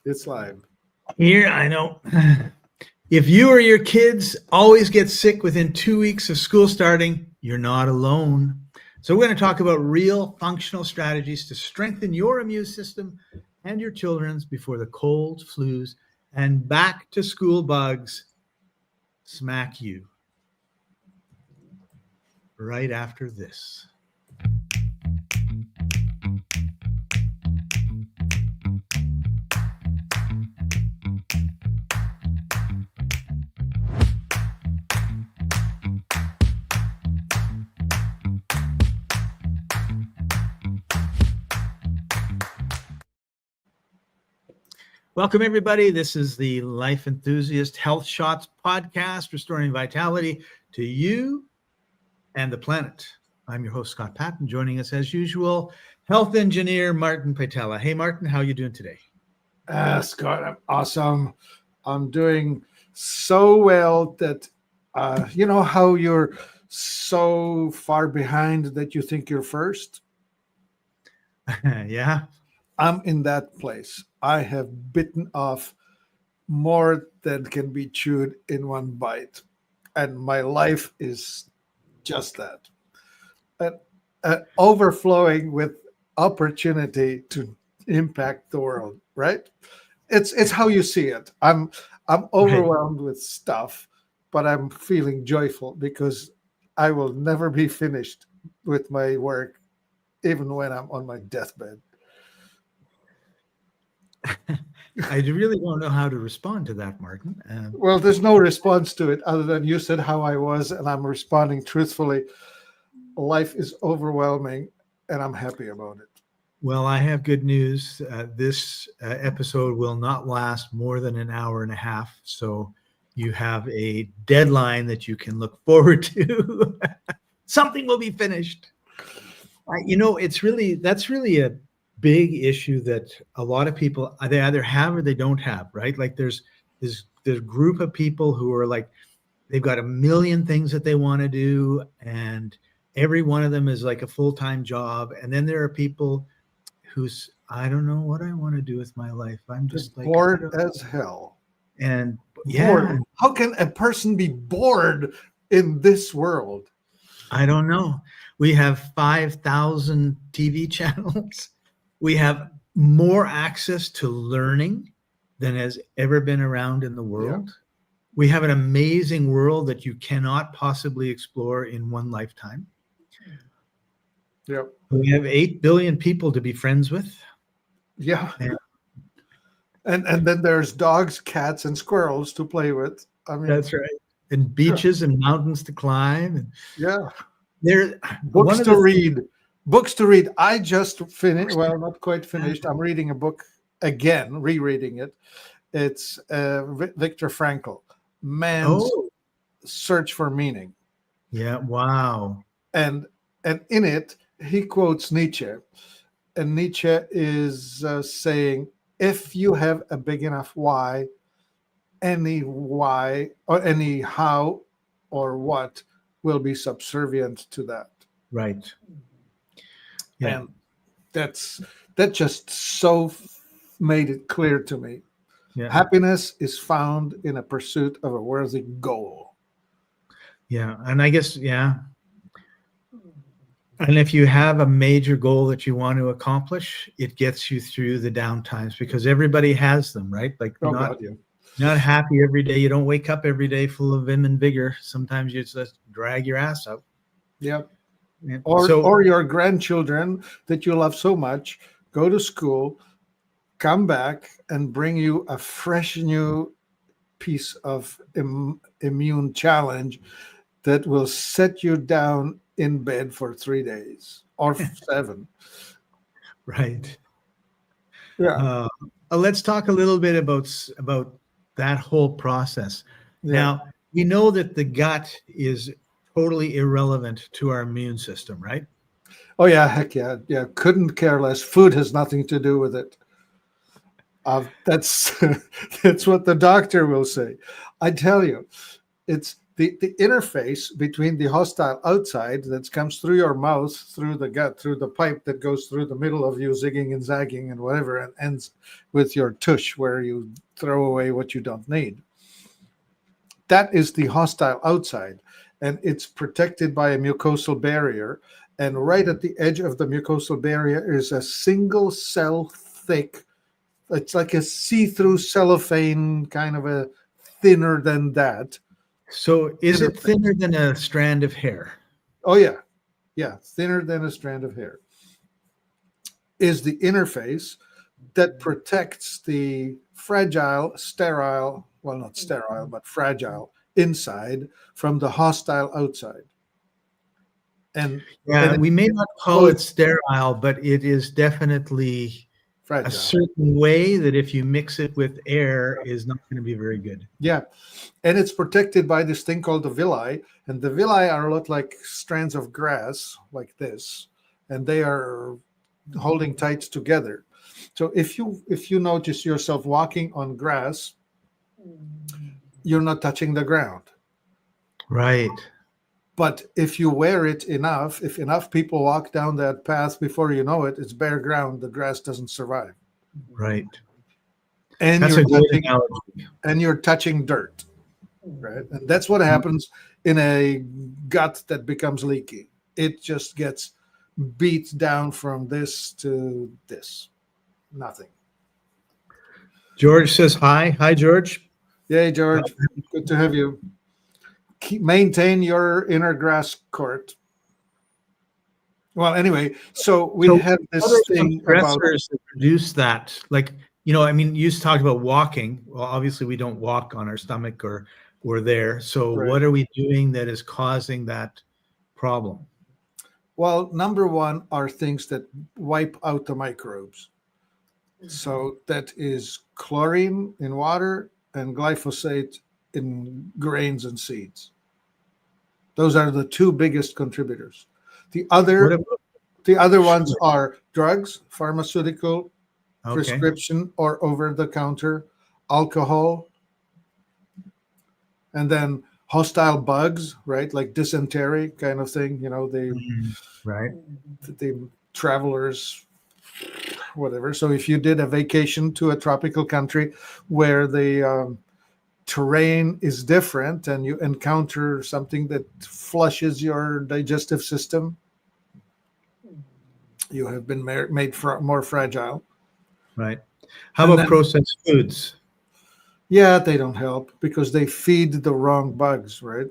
It's live. Here, I know. If you or your kids always get sick within 2 weeks of school starting, you're not alone. So we're going to talk about real functional strategies to strengthen your immune system and your children's before the colds, flus, and back to school bugs smack you. Right after this. Welcome, everybody. This is the Life Enthusiast Health Shots podcast, restoring vitality to you and the planet. I'm your host, Scott Patton. Joining us, as usual, health engineer Martin Paitela. Hey, Martin, how are you doing today? Scott, I'm awesome. I'm doing so well that, you know how you're so far behind that you think you're first? Yeah. I'm in that place. I have bitten off more than can be chewed in one bite. And my life is just that. Overflowing with opportunity to impact the world, right? It's how you see it. I'm overwhelmed with stuff, but I'm feeling joyful because I will never be finished with my work, even when I'm on my deathbed. I really don't know how to respond to that, Martin. Well, there's no response to it other than you said how I was, and I'm responding truthfully. Life is overwhelming, and I'm happy about it. Well, I have good news. This episode will not last more than an hour and a half, so you have a deadline that you can look forward to. Something will be finished. That's really a big issue that a lot of people, they either have or they don't have, right? Like there's this group of people who are like, they've got a million things that they want to do, and every one of them is like a full-time job. And then there are people who's, I don't know what I want to do with my life. I'm just like bored as hell. And bored. How can a person be bored in this world? I don't know. We have 5,000 TV channels. We have more access to learning than has ever been around in the world. Yeah. We have an amazing world that you cannot possibly explore in one lifetime. Yep. We have 8 billion people to be friends with. Yeah. And then there's dogs, cats, and squirrels to play with. I mean, that's right. And beaches and mountains to climb. And yeah. There books to read. Books to read. I just finished, well, not quite finished. I'm reading a book again, rereading it. It's Viktor Frankl, Man's Search for Meaning. Yeah, wow. And in it, he quotes Nietzsche. And Nietzsche is saying, if you have a big enough why, any why or any how or what will be subservient to that. Right. Yeah. And that just so made it clear to me. Yeah. Happiness is found in a pursuit of a worthy goal. Yeah. And I guess, yeah. And if you have a major goal that you want to accomplish, it gets you through the down times because everybody has them, right? Like not happy every day. You don't wake up every day full of vim and vigor. Sometimes you just drag your ass out. Yep. Yeah. Or your grandchildren that you love so much go to school, come back and bring you a fresh new piece of immune challenge that will set you down in bed for 3 days or 7. Right. Yeah. Let's talk a little bit about that whole process. Yeah. Now, we know that the gut is totally irrelevant to our immune system, right? Oh yeah, heck yeah. Yeah, couldn't care less. Food has nothing to do with it. That's what the doctor will say. I tell you, it's the interface between the hostile outside that comes through your mouth, through the gut, through the pipe that goes through the middle of you, zigging and zagging and whatever, and ends with your tush where you throw away what you don't need. That is the hostile outside, and it's protected by a mucosal barrier. And right at the edge of the mucosal barrier is a single cell thick, it's like a see-through cellophane, kind of a thinner than that. So is it thinner than a strand of hair? Oh, yeah. Yeah, thinner than a strand of hair. Is the interface that protects the fragile, sterile, well, not sterile, but fragile inside from the hostile outside. And we may not call it sterile, but it is definitely fragile. A certain way that if you mix it with air is not going to be very good. Yeah. And it's protected by this thing called the villi. And the villi are a lot like strands of grass, like this. And they are holding tight together. So if you notice yourself walking on grass, you're not touching the ground. Right. But if you wear it enough, if enough people walk down that path, before you know it, it's bare ground. The grass doesn't survive. Right. And you're touching dirt. Right. And that's what happens in a gut that becomes leaky. It just gets beat down from this to this. Nothing. George says hi. Hi, George. Yay, George. Good to have you. Maintain your inner grass court. Well, anyway, so we had this thing about reduce that. Like, I mean, you talked about walking. Well, obviously we don't walk on our stomach or there. So what are we doing that is causing that problem? Well, number one are things that wipe out the microbes. So that is chlorine in water and glyphosate in grains and seeds. Those are the two biggest contributors. The other ones are drugs, pharmaceutical, prescription or over-the-counter, alcohol, and then hostile bugs, right? Like dysentery kind of thing. The travelers, whatever. So if you did a vacation to a tropical country where the terrain is different and you encounter something that flushes your digestive system, you have been made more fragile. Right. How about processed foods? Yeah, they don't help because they feed the wrong bugs, right?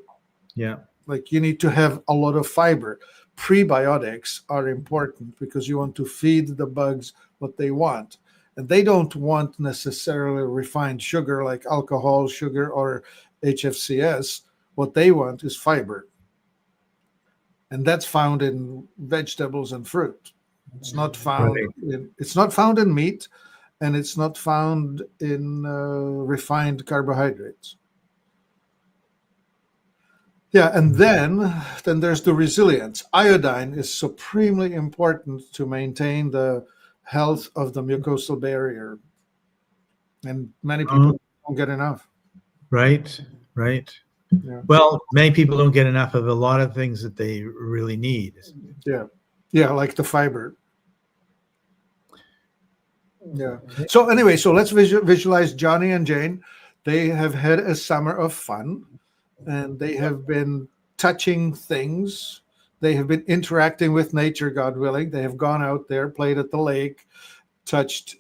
Yeah. Like you need to have a lot of fiber. Prebiotics are important because you want to feed the bugs what they want. And they don't want necessarily refined sugar like alcohol, sugar, or HFCS. What they want is fiber. And that's found in vegetables and fruit. It's not found in meat, and it's not found in refined carbohydrates. Yeah, and then there's the resilience. Iodine is supremely important to maintain the health of the mucosal barrier, and many people don't get enough. Right. Yeah. Well, many people don't get enough of a lot of things that they really need. Yeah, like the fiber. Yeah. So anyway, so let's visualize Johnny and Jane. They have had a summer of fun, and they have been touching things. They have been interacting with nature, God willing. They have gone out there, played at the lake, touched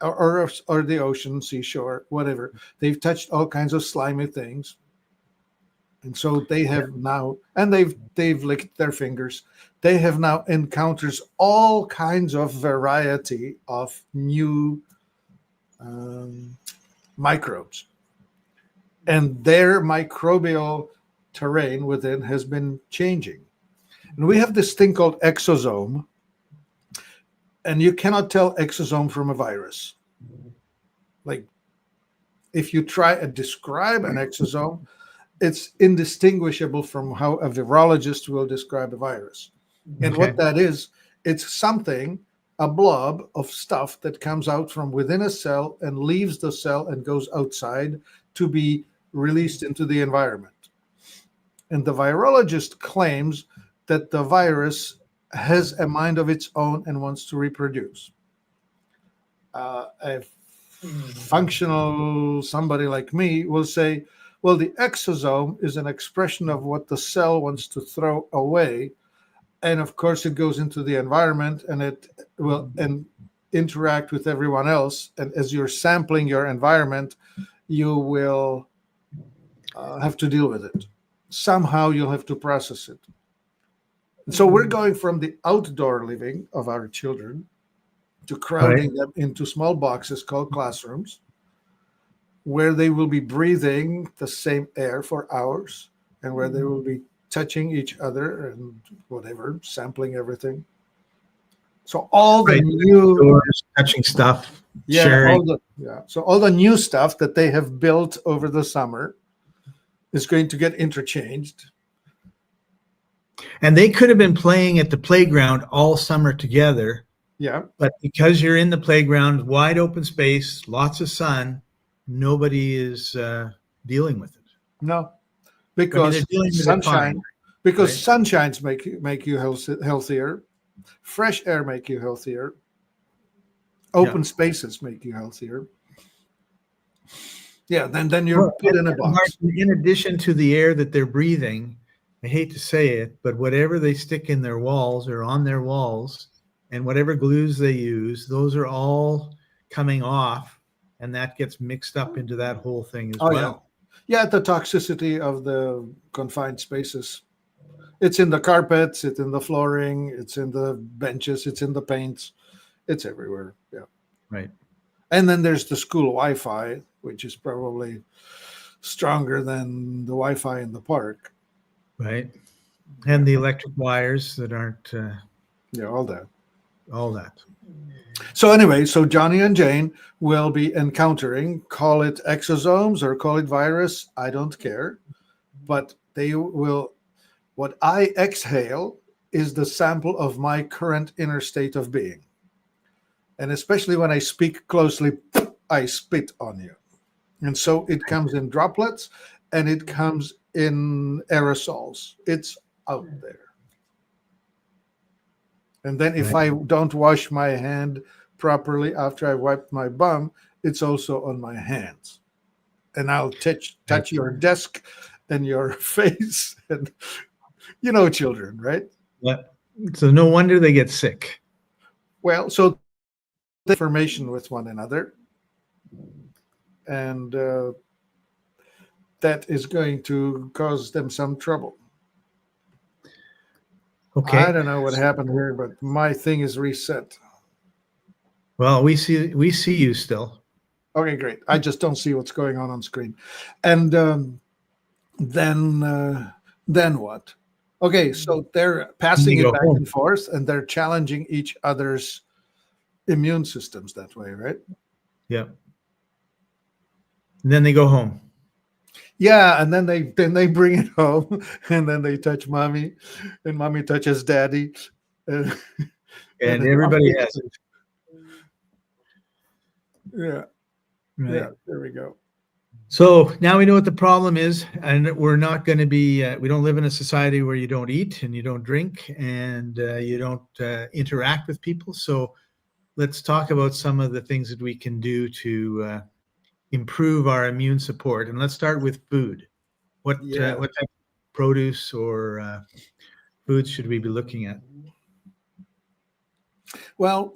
or the ocean, seashore, whatever. They've touched all kinds of slimy things. And so they have now, and they've licked their fingers. They have now encountered all kinds of variety of new microbes. And their microbial terrain within has been changing. And we have this thing called exosome. And you cannot tell exosome from a virus. Like, if you try to describe an exosome, it's indistinguishable from how a virologist will describe a virus. And what that is, it's something, a blob of stuff that comes out from within a cell and leaves the cell and goes outside to be released into the environment. And the virologist claims that the virus has a mind of its own and wants to reproduce. A functional somebody like me will say, well, the exosome is an expression of what the cell wants to throw away. And of course, it goes into the environment and it will interact with everyone else. And as you're sampling your environment, you will have to deal with it. Somehow you'll have to process it. And so we're going from the outdoor living of our children to crowding them into small boxes called classrooms, where they will be breathing the same air for hours and where they will be touching each other and whatever, sampling everything. So all the new touching stuff, sharing. So all the new stuff that they have built over the summer is going to get interchanged. And they could have been playing at the playground all summer together. Yeah. But because you're in the playground, wide open space, lots of sun, nobody is dealing with it. No, because sunshine. Because sunshines make you healthier. Fresh air make you healthier. Open spaces make you healthier. Yeah, then you're put in a box. In addition to the air that they're breathing, I hate to say it, but whatever they stick in their walls or on their walls, and whatever glues they use, those are all coming off, and that gets mixed up into that whole thing as well. Yeah, the toxicity of the confined spaces. It's in the carpets, it's in the flooring, it's in the benches, it's in the paints, it's everywhere. Yeah. Right. And then there's the school Wi-Fi, which is probably stronger than the Wi-Fi in the park. Right. And the electric wires that aren't. All that. All that. So anyway, so Johnny and Jane will be encountering, call it exosomes or call it virus, I don't care. But they will, what I exhale is the sample of my current inner state of being. And especially when I speak closely, I spit on you. And so it comes in droplets and it comes in aerosols. It's out there. And then if I don't wash my hand properly after I wiped my bum, it's also on my hands. And I'll touch your desk and your face and, children, right? Yeah. So no wonder they get sick. Well, so information with one another. And that is going to cause them some trouble. Okay. I don't know what happened here, but my thing is reset. Well, we see you still. Okay, great. I just don't see what's going on screen. And then what? Okay, so they're passing it back and forth, and they're challenging each other's immune systems that way, right? Yeah. And then they go home. Yeah, and then they bring it home, and then they touch mommy, and mommy touches daddy, and everybody has it. Yeah. Right. Yeah, there we go. So now we know what the problem is, and we're not going to be, we don't live in a society where you don't eat and you don't drink and you don't interact with people. So let's talk about some of the things that we can do to improve our immune support. And let's start with food. What type of produce or foods should we be looking at? Well,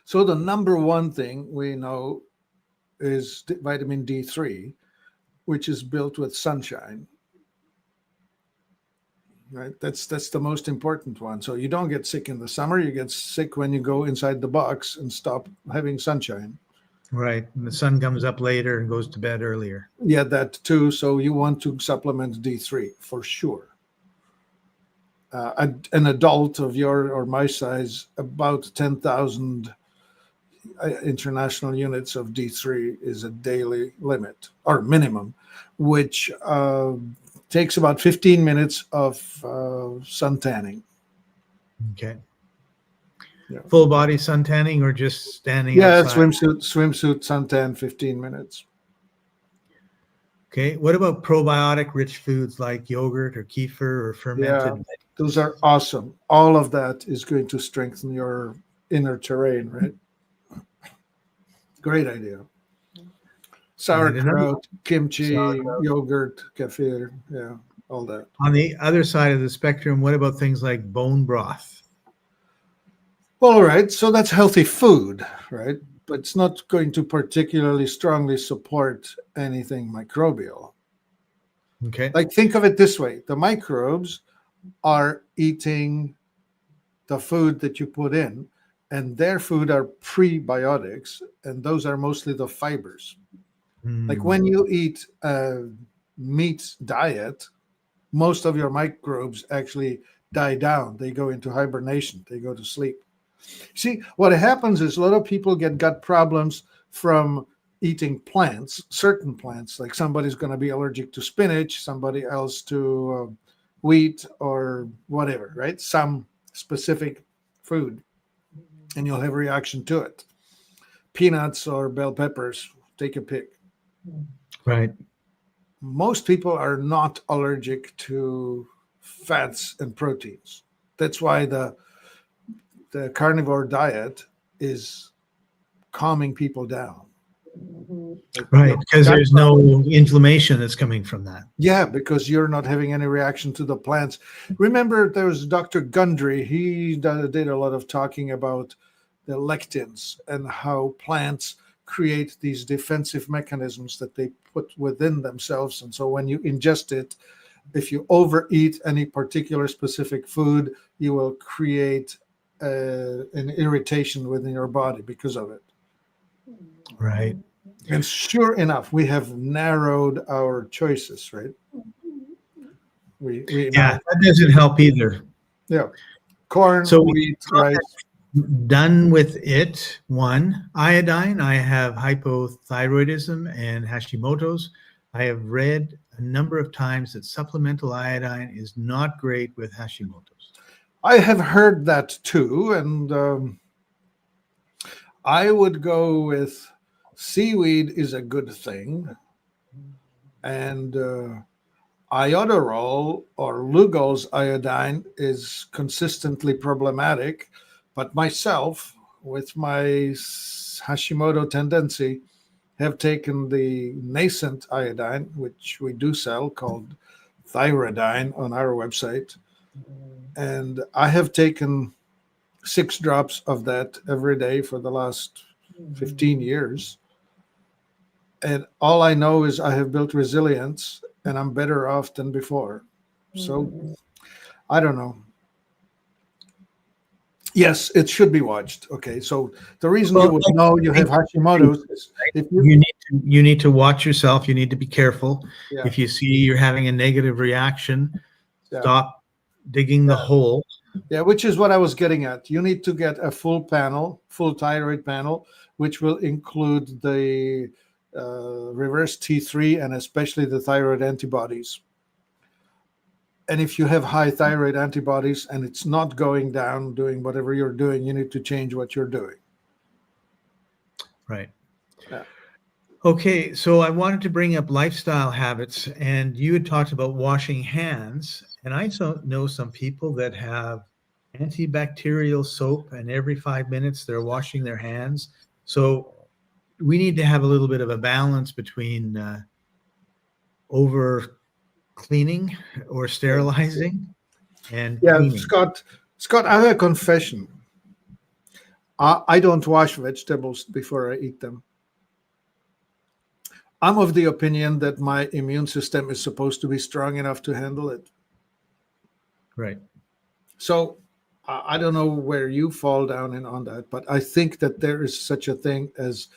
so the number one thing we know is vitamin D3, which is built with sunshine. Right? That's the most important one. So you don't get sick in the summer. You get sick when you go inside the box and stop having sunshine. Right. And the sun comes up later and goes to bed earlier. Yeah, that too. So you want to supplement D3 for sure. An adult of your or my size, about 10,000 international units of D3 is a daily limit or minimum, which takes about 15 minutes of sun tanning. Okay. Yeah. Full body sun tanning or just standing outside? Swimsuit suntan, 15 minutes. Okay. What about probiotic-rich foods like yogurt or kefir or fermented? Yeah, those are awesome. All of that is going to strengthen your inner terrain, right? Great idea. Sauerkraut, kimchi, yogurt, kefir, yeah, all that. On the other side of the spectrum, what about things like bone broth? Well, all right, so that's healthy food, right? But it's not going to particularly strongly support anything microbial. Okay. Like, think of it this way: the microbes are eating the food that you put in, and their food are prebiotics, and those are mostly the fibers. Like when you eat a meat diet, most of your microbes actually die down. They go into hibernation. They go to sleep. See, what happens is a lot of people get gut problems from eating plants, certain plants, like somebody's going to be allergic to spinach, somebody else to wheat or whatever, right? Some specific food, and you'll have a reaction to it. Peanuts or bell peppers, take a pick. Right. Most people are not allergic to fats and proteins. That's why the carnivore diet is calming people down. Right, because there's no inflammation that's coming from that. Yeah, because you're not having any reaction to the plants. Remember, there was Dr. Gundry. He did a lot of talking about the lectins and how plants create these defensive mechanisms that they put within themselves. And so when you ingest it, if you overeat any particular specific food, you will create an irritation within your body because of it. Right. And sure enough, we have narrowed our choices, right? We that doesn't help either. Yeah. Corn, wheat, rice. Done with it. One, iodine. I have hypothyroidism and Hashimoto's. I have read a number of times that supplemental iodine is not great with Hashimoto's. I have heard that too, and I would go with seaweed is a good thing, and iodoral or Lugol's iodine is consistently problematic. But myself, with my Hashimoto tendency, have taken the nascent iodine, which we do sell, called Thyroidine on our website. And I have taken 6 drops of that every day for the last 15 years. And all I know is I have built resilience and I'm better off than before. So I don't know. Yes, it should be watched. Okay, so the reason you would know you have Hashimoto's is if you need to watch yourself. You need to be careful. Yeah. If you see you're having a negative reaction, stop digging the hole. Yeah, which is what I was getting at. You need to get a full thyroid panel, which will include the reverse T3 and especially the thyroid antibodies. And if you have high thyroid antibodies and it's not going down doing whatever you're doing, you need to change what you're doing. Right. Yeah. Okay, so I wanted to bring up lifestyle habits, and you had talked about washing hands. And I know some people that have antibacterial soap, and every 5 minutes they're washing their hands. So we need to have a little bit of a balance between over cleaning or sterilizing and cleaning. Scott, I have a confession. I don't wash vegetables before I eat them. I'm of the opinion that my immune system is supposed to be strong enough to handle it. Right. So I don't know where you fall down in on that, but I think that there is such a thing as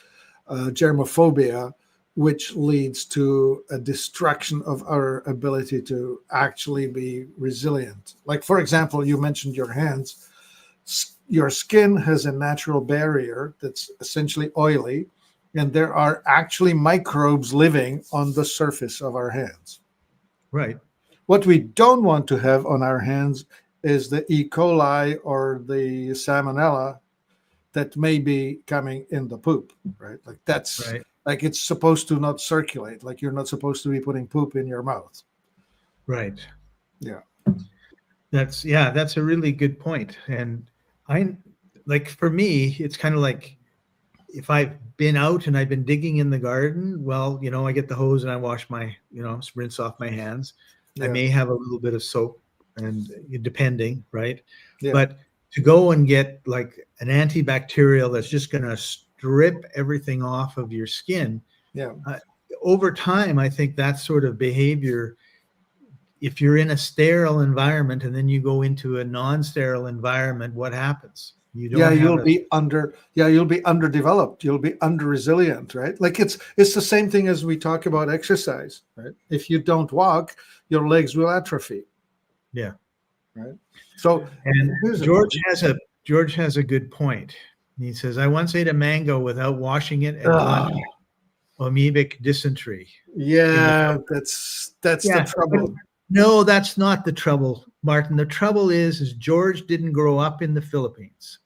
germophobia, which leads to a destruction of our ability to actually be resilient. Like, for example, you mentioned your hands. Your skin has a natural barrier that's essentially oily, and there are actually microbes living on the surface of our hands. Right. What we don't want to have on our hands is the E. coli or the salmonella that may be coming in the poop, right? Like that's Like it's supposed to not circulate. Like you're not supposed to be putting poop in your mouth. Right. Yeah. That's a really good point. And like for me, it's kind of like if I've been out and I've been digging in the garden, well, I get the hose and I wash my, rinse off my hands. I may have a little bit of soap and depending, right? Yeah. But to go and get like an antibacterial that's just going to strip everything off of your skin. Yeah. Over time, I think that sort of behavior, if you're in a sterile environment and then you go into a non-sterile environment, what happens? You'll be underdeveloped. You'll be under resilient, right? Like it's the same thing as we talk about exercise, right? If you don't walk, your legs will atrophy. Yeah. Right. So, and George has a good point. He says, I once ate a mango without washing it and got amoebic dysentery. Yeah, that's the trouble. No, that's not the trouble, Martin. The trouble is George didn't grow up in the Philippines.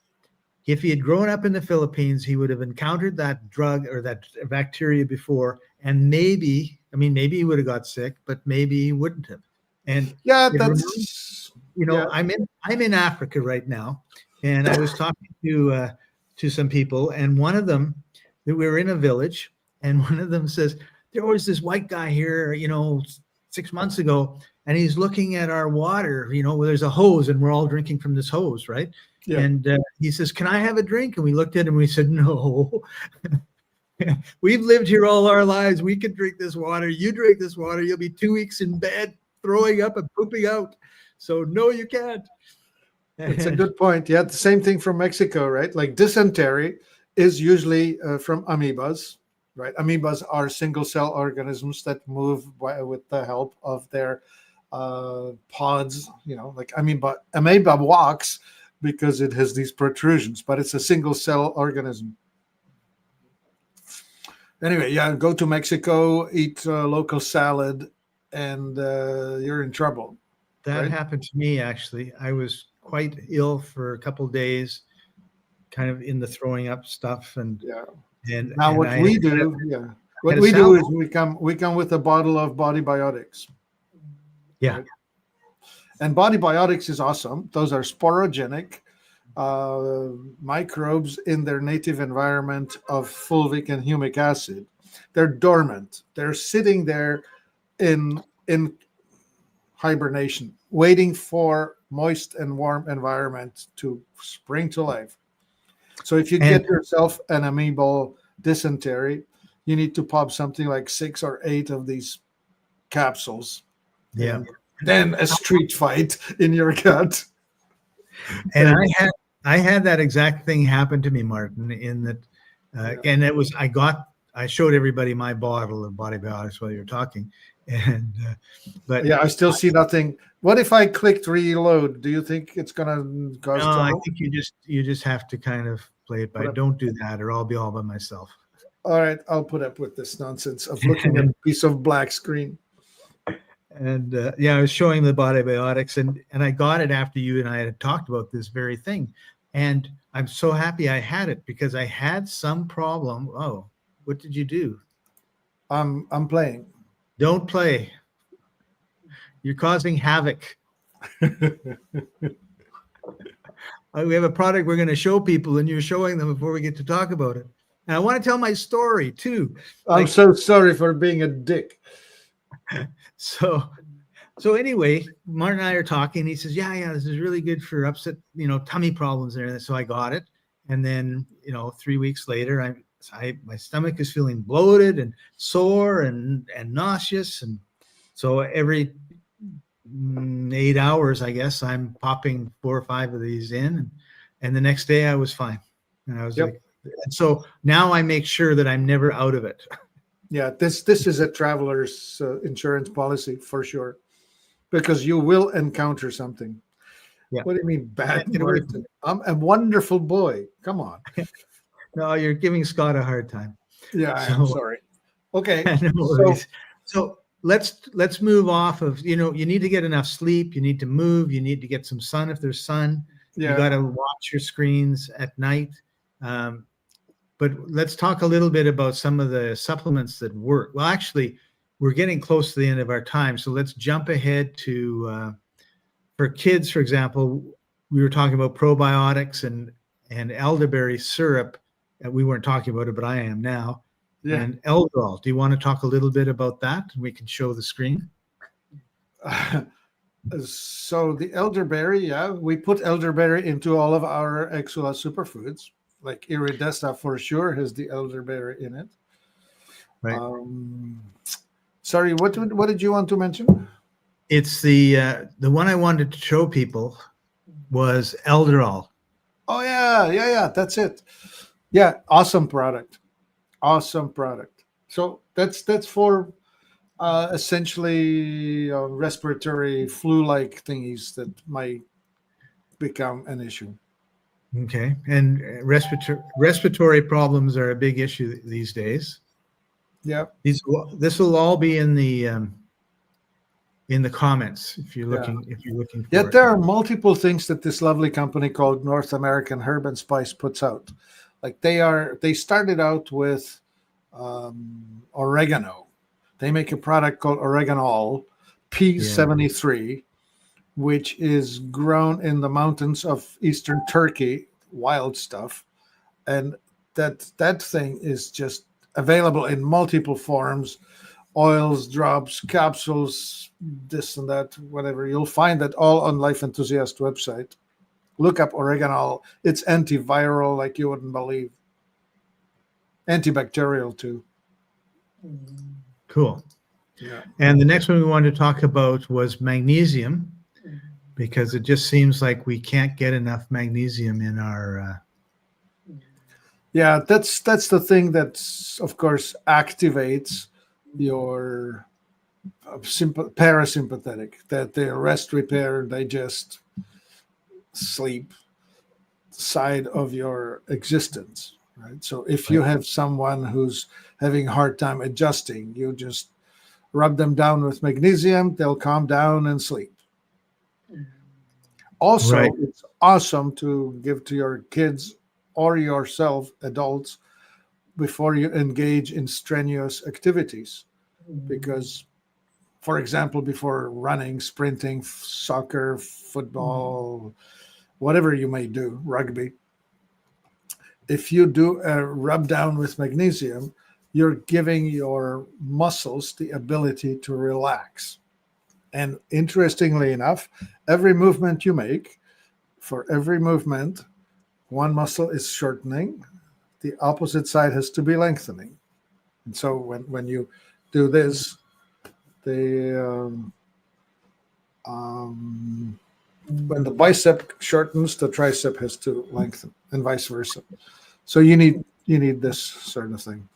If he had grown up in the Philippines, he would have encountered that drug or that bacteria before, and maybe he would have got sick, but maybe he wouldn't have. And I'm in Africa right now, and I was talking to some people, and one of them, we were in a village, and one of them says, there was this white guy here, 6 months ago, and he's looking at our water, where there's a hose and we're all drinking from this hose, right? Yeah. And he says, can I have a drink? And we looked at him and we said, no. We've lived here all our lives. We can drink this water. You drink this water, you'll be 2 weeks in bed throwing up and pooping out. So no, you can't. It's a good point. Yeah, the same thing from Mexico, right? Like dysentery is usually from amoebas, right? Amoebas are single cell organisms that move with the help of their pods, like amoeba walks because it has these protrusions, but it's a single cell organism. Anyway, go to Mexico, eat local salad, and you're in trouble. That happened to me, actually. I was quite ill for a couple of days, kind of in the throwing up stuff. And now what we do is we come with a bottle of body biotics. Yeah. Right? And body biotics is awesome. Those are sporogenic microbes in their native environment of fulvic and humic acid. They're dormant. They're sitting there in hibernation, waiting for moist and warm environment to spring to life. So if you get yourself an amoebal dysentery, you need to pop something like 6 or 8 of these capsules. Yeah. And then a street fight in your gut. And I had that exact thing happen to me, Martin, in that, and it was, I showed everybody my bottle of body biotics while you were talking. And, but I still see nothing. What if I clicked reload? Do you think it's going to cause trouble? I think you just have to kind of play it by, don't do that or I'll be all by myself. All right. I'll put up with this nonsense of looking at a piece of black screen. And I was showing the body biotics and I got it after you and I had talked about this very thing. And I'm so happy I had it because I had some problem. Oh, what did you do? I'm playing. Don't play. You're causing havoc. We have a product we're going to show people and you're showing them before we get to talk about it. And I want to tell my story too. I'm so sorry for being a dick. So anyway, Martin and I are talking. He says, yeah, this is really good for upset, tummy problems and everything. So I got it. And then, 3 weeks later, my stomach is feeling bloated and sore and nauseous. And so every 8 hours, I guess, I'm popping 4 or 5 of these in. And the next day I was fine. And I was like, and so now I make sure that I'm never out of it. Yeah, this is a traveler's insurance policy for sure, because you will encounter something. Yeah. What do you mean bad? I'm a wonderful boy. Come on. No, you're giving Scott a hard time. Yeah, I'm sorry. Okay. No so let's move off of, you need to get enough sleep. You need to move. You need to get some sun if there's sun. Yeah. You got to watch your screens at night. But let's talk a little bit about some of the supplements that work. Well, actually, we're getting close to the end of our time, so let's jump ahead to for kids, for example. We were talking about probiotics and elderberry syrup. We weren't talking about it, but I am now. Yeah. And Eldol. Do you want to talk a little bit about that? We can show the screen. So the elderberry, yeah, we put elderberry into all of our Exula superfoods. Like iridescent for sure has the elderberry in it. Right. Sorry, what did you want to mention? It's the one I wanted to show people was Eldol. Oh yeah, that's it. Yeah, awesome product. So that's for essentially respiratory flu-like thingies that might become an issue. Okay, and respiratory problems are a big issue these days. Yeah, this will all be in the comments if you're looking for yeah, it. there are multiple things that this lovely company called North American Herb and Spice puts out. Like they started out with oregano. They make a product called Oreganol P73, which is grown in the mountains of eastern Turkey, wild stuff. And that thing is just available in multiple forms, oils, drops, capsules, this and that, whatever. You'll find that all on Life Enthusiast website. Look up Oreganol. It's antiviral like you wouldn't believe. Antibacterial too. Cool. Yeah. And the next one we wanted to talk about was magnesium, because it just seems like we can't get enough magnesium in our. Yeah, that's the thing that, of course, activates your parasympathetic, that the rest, repair, digest, sleep side of your existence, right? So if you have someone who's having a hard time adjusting, you just rub them down with magnesium, they'll calm down and sleep. Also, it's awesome to give to your kids or yourself, adults, before you engage in strenuous activities. Because, for example, before running, sprinting, soccer, football, whatever you may do, rugby, if you do a rub down with magnesium, you're giving your muscles the ability to relax. And interestingly enough, every movement you make, for every movement, one muscle is shortening, the opposite side has to be lengthening. And so when you do this, when the bicep shortens, the tricep has to lengthen, and vice versa. So you need this sort of thing.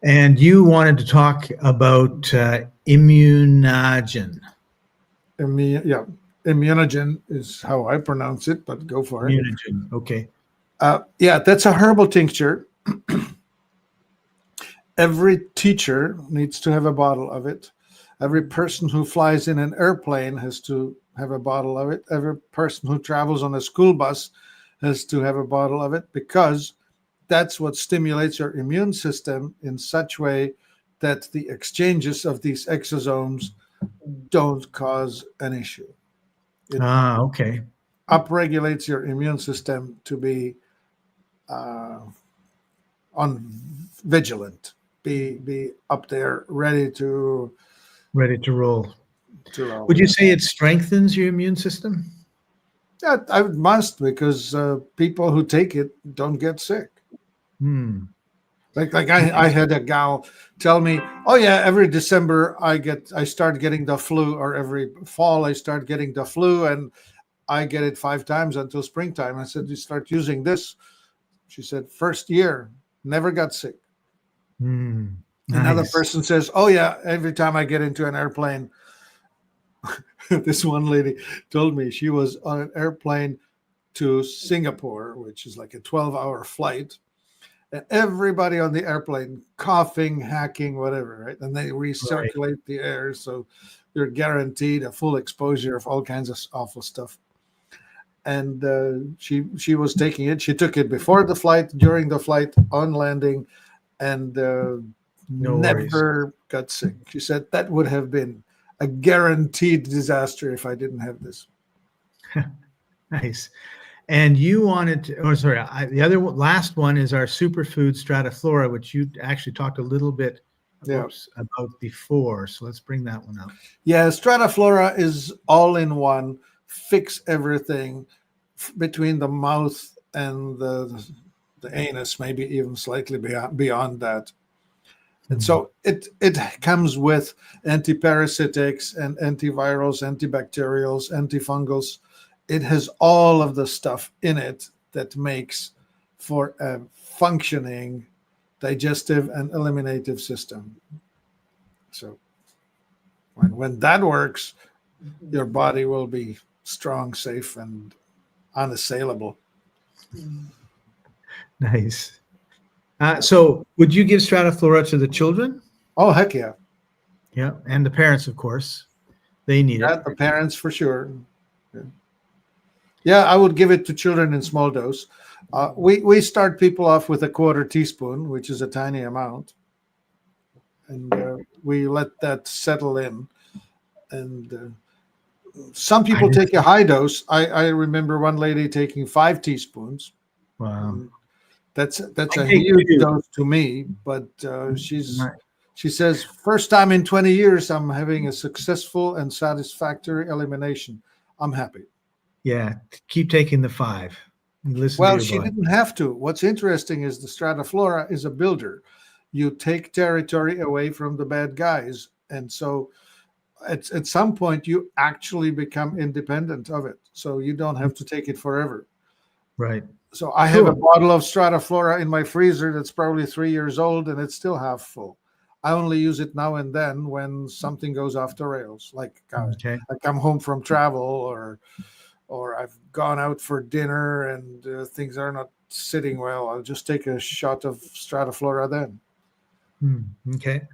And you wanted to talk about immunogen. Immunogen is how I pronounce it, but go for it. Immunogen, okay. That's a herbal tincture. Every teacher needs to have a bottle of it. Every person who flies in an airplane has to have a bottle of it. Every person who travels on a school bus has to have a bottle of it, because that's what stimulates your immune system in such way that the exchanges of these exosomes don't cause an issue. It okay. upregulates your immune system to be on vigilant, be up there, ready to roll. Would you say it strengthens your immune system? Yeah, I must, because people who take it don't get sick. Like I had a gal tell me, oh yeah, every December I start getting the flu, or every fall I start getting the flu, and I get it 5 times until springtime. I said, you start using this. She said, first year, never got sick. Nice. Another person says, oh yeah, every time I get into an airplane. This one lady told me she was on an airplane to Singapore, which is like a 12-hour flight. And everybody on the airplane coughing, hacking, whatever, right? And they recirculate the air, so you're guaranteed a full exposure of all kinds of awful stuff. and she was taking it. She took it before the flight, during the flight, on landing, and No worries. never got sick. She said that would have been a guaranteed disaster if I didn't have this. Nice. And you wanted to, oh, sorry, the other last one is our superfood Strata-Flora, which you actually talked a little bit about before. So let's bring that one up. Yeah, Strata-Flora is all in one, fix everything between the mouth and the anus, maybe even slightly beyond that. And so it comes with antiparasitics and antivirals, antibacterials, antifungals. It has all of the stuff in it that makes for a functioning digestive and eliminative system. So when that works, your body will be strong, safe, and unassailable. Nice. So would you give Strata-Flora to the children? Oh, heck yeah. Yeah, and the parents, of course. They need it. The parents for sure. Yeah, I would give it to children in small dose. We start people off with a 1/4 teaspoon, which is a tiny amount. And we let that settle in. And some people take a high dose. I remember one lady taking 5 teaspoons. Wow. That's a huge dose to me, but she says, first time in 20 years, I'm having a successful and satisfactory elimination. I'm happy. Yeah, keep taking the 5. Well, she didn't have to. What's interesting is the Strata-Flora is a builder. You take territory away from the bad guys. And so at some point, you actually become independent of it. So you don't have to take it forever. Right. So I have a bottle of Strata-Flora in my freezer that's probably 3 years old, and it's still half full. I only use it now and then when something goes off the rails, like I come home from travel or I've gone out for dinner and things are not sitting well. I'll just take a shot of Strata-Flora then. Okay.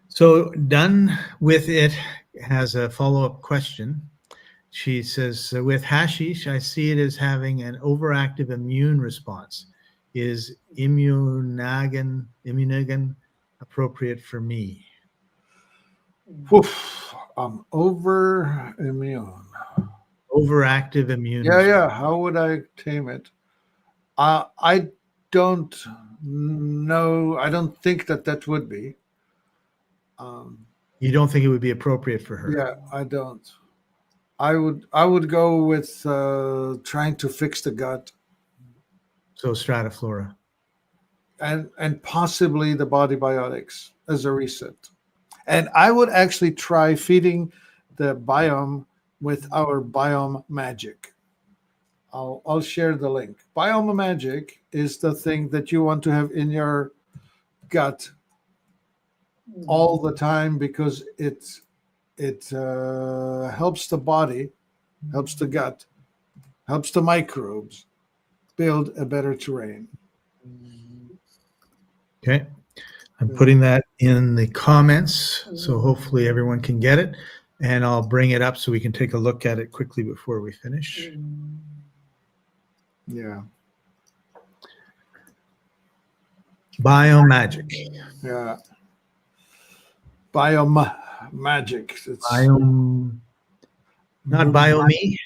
So Done With It has a follow-up question. She says, with hashish, I see it as having an overactive immune response. Is immunogen appropriate for me? Overactive immune. Yeah. How would I tame it? I don't know. I don't think that would be. You don't think it would be appropriate for her? Yeah, I don't. I would go with trying to fix the gut. So Strata-Flora. And possibly the body biotics as a reset. And I would actually try feeding the biome with our Biome Magic. I'll share the link. Biome Magic is the thing that you want to have in your gut all the time because it helps the body, helps the gut, helps the microbes build a better terrain. Okay. I'm putting that in the comments, so hopefully everyone can get it. And I'll bring it up so we can take a look at it quickly before we finish. Yeah. Biome Magic. Yeah. Biome Magic. It's Biome, not Biome.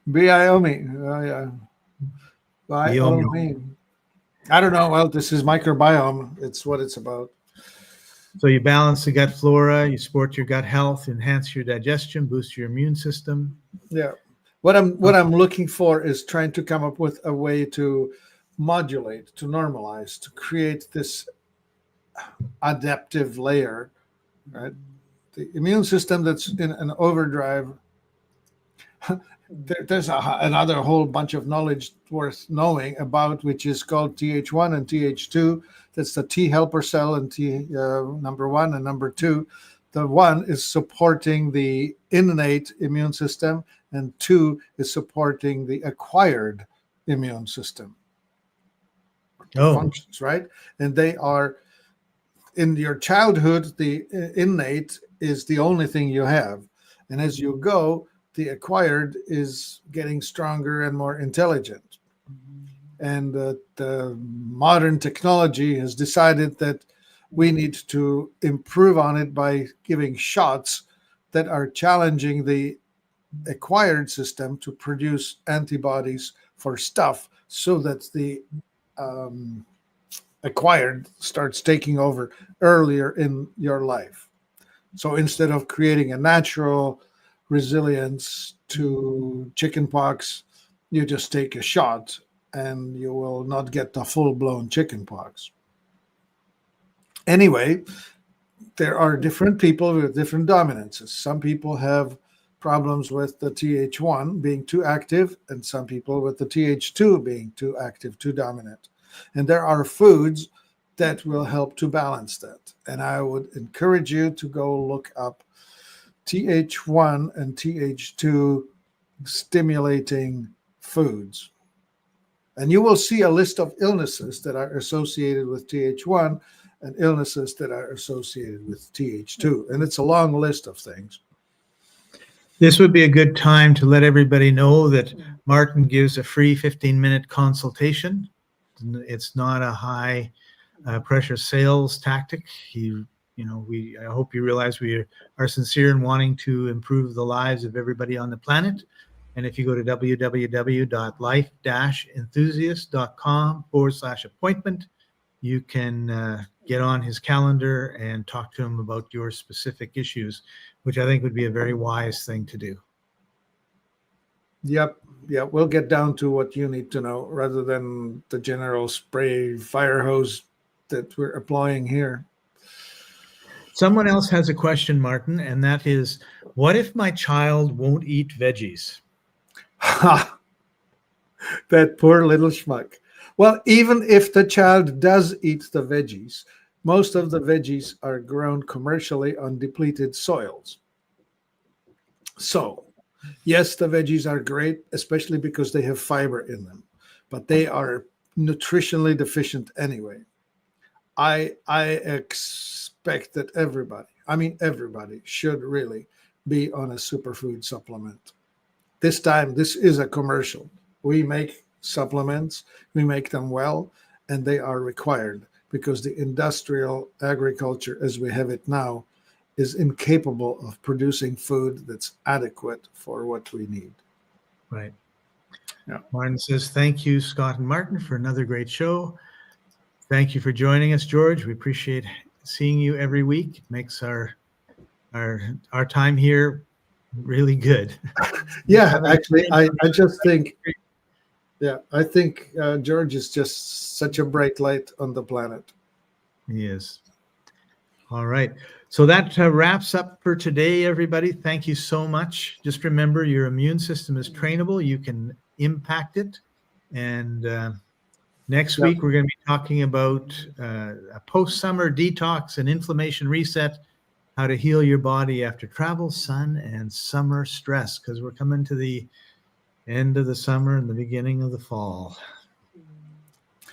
Biome. Oh, yeah. Biome. I don't know. Well, this is microbiome. It's what it's about. So you balance the gut flora, you support your gut health, enhance your digestion, boost your immune system. Yeah. What I'm looking for is trying to come up with a way to modulate, to normalize, to create this adaptive layer, right? The immune system that's in an overdrive. There's another whole bunch of knowledge worth knowing about, which is called Th1 and Th2. That's the T helper cell and T number 1 and number 2. The 1 is supporting the innate immune system, and 2 is supporting the acquired immune system. Functions, right? And they are in your childhood. The innate is the only thing you have, and as you go, the acquired is getting stronger and more intelligent. And the modern technology has decided that we need to improve on it by giving shots that are challenging the acquired system to produce antibodies for stuff, so that the acquired starts taking over earlier in your life. So instead of creating a natural resilience to chickenpox, you just take a shot and you will not get the full-blown chickenpox. Anyway, there are different people with different dominances. Some people have problems with the Th1 being too active, and some people with the Th2 being too active, too dominant. And there are foods that will help to balance that. And I would encourage you to go look up Th1 and Th2 stimulating foods. And you will see a list of illnesses that are associated with Th1 and illnesses that are associated with Th2. And it's a long list of things. This would be a good time to let everybody know that Martin gives a free 15-minute consultation. It's not a high pressure sales tactic. I hope you realize we are sincere in wanting to improve the lives of everybody on the planet. And if you go to www.life-enthusiast.com/appointment, you can get on his calendar and talk to him about your specific issues, which I think would be a very wise thing to do. Yep. Yeah, we'll get down to what you need to know rather than the general spray fire hose that we're applying here. Someone else has a question, Martin, and that is, what if my child won't eat veggies? Ha! That poor little schmuck. Well, even if the child does eat the veggies, most of the veggies are grown commercially on depleted soils. So, yes, the veggies are great, especially because they have fiber in them, but they are nutritionally deficient anyway. I expect that everybody should really be on a superfood supplement. This time, this is a commercial. We make supplements, we make them well, and they are required because the industrial agriculture as we have it now is incapable of producing food that's adequate for what we need. Right. Yeah. Martin says, thank you, Scott and Martin, for another great show. Thank you for joining us, George. We appreciate seeing you every week. It makes our time here really good. Yeah, actually, I just think, I think George is just such a bright light on the planet. He is. All right. So that wraps up for today, everybody. Thank you so much. Just remember, your immune system is trainable. You can impact it. And next week, we're going to be talking about a post-summer detox and inflammation reset, how to heal your body after travel, sun, and summer stress, because we're coming to the end of the summer and the beginning of the fall.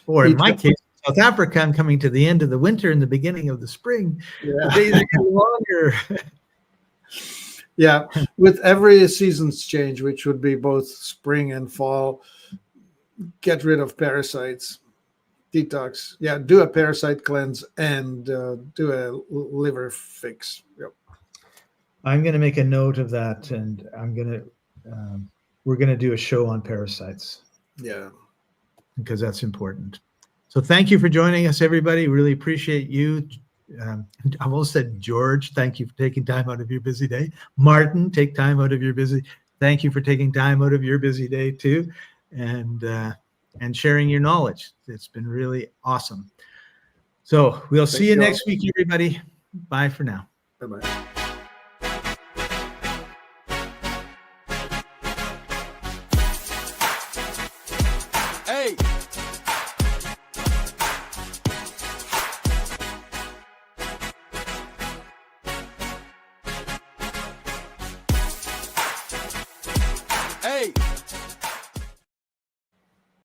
Or in my case, South Africa, I'm coming to the end of the winter and the beginning of the spring. Yeah. The days are getting longer. Yeah, with every season's change, which would be both spring and fall, get rid of parasites, detox. Yeah, do a parasite cleanse and do a liver fix. Yep. I'm going to make a note of that, and we're going to do a show on parasites. Yeah, because that's important. So thank you for joining us, everybody. Really appreciate you. I almost said George. Thank you for taking time out of your busy day. Martin, take time out of your busy. Thank you for taking time out of your busy day too, and sharing your knowledge. It's been really awesome. So we'll see you next week, everybody. Bye for now. Bye-bye. Hey! Hey!